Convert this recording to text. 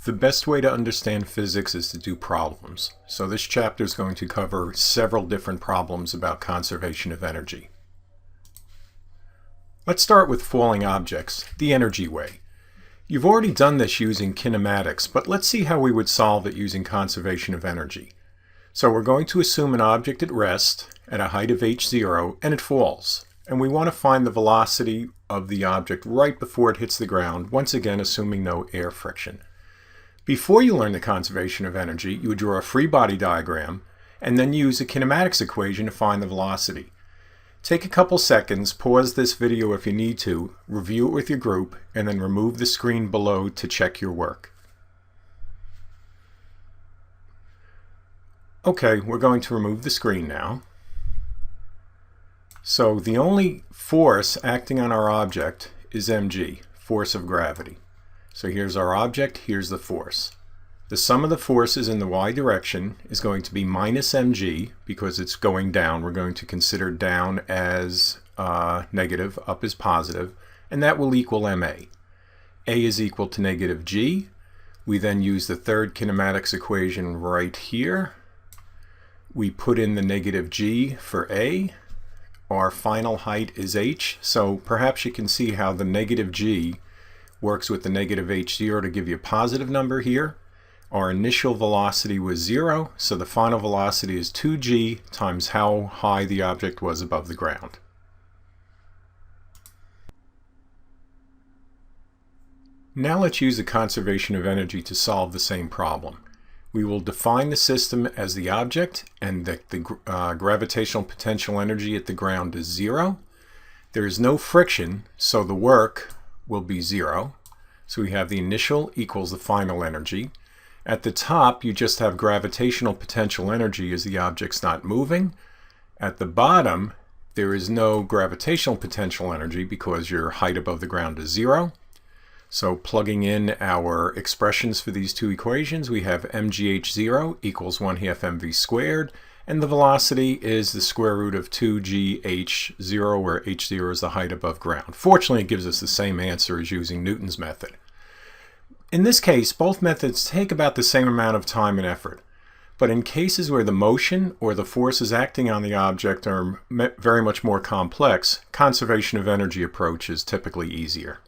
The best way to understand physics is to do problems. So this chapter is going to cover several different problems about conservation of energy. Let's start with falling objects, the energy way. You've already done this using kinematics, but let's see how we would solve it using conservation of energy. So we're going to assume an object at rest at a height of h0 and it falls. And we want to find the velocity of the object right before it hits the ground, once again assuming no air friction. Before you learn the conservation of energy, you would draw a free body diagram and then use a kinematics equation to find the velocity. Take a couple seconds, pause this video if you need to, review it with your group, and then remove the screen below to check your work. Okay, we're going to remove the screen now. So the only force acting on our object is mg, force of gravity. So here's our object, here's the force. The sum of the forces in the y direction is going to be minus mg because it's going down. We're going to consider down as negative, up as positive, and that will equal ma. A is equal to negative g. We then use the third kinematics equation right here. We put in the negative g for a. Our final height is h, so perhaps you can see how the negative g works with the negative h0 to give you a positive number here. Our initial velocity was 0, so the final velocity is 2g times how high the object was above the ground. Now let's use the conservation of energy to solve the same problem. We will define the system as the object and that the gravitational potential energy at the ground is 0. There is no friction, so the work will be 0. So we have the initial equals the final energy. At the top, you just have gravitational potential energy as the object's not moving. At the bottom, there is no gravitational potential energy because your height above the ground is 0. So plugging in our expressions for these two equations, we have mgh0 equals 1/2 mv squared, and the velocity is the square root of 2gh0, where h0 is the height above ground. Fortunately, it gives us the same answer as using Newton's method. In this case, both methods take about the same amount of time and effort. But in cases where the motion or the forces acting on the object are very much more complex, conservation of energy approach is typically easier.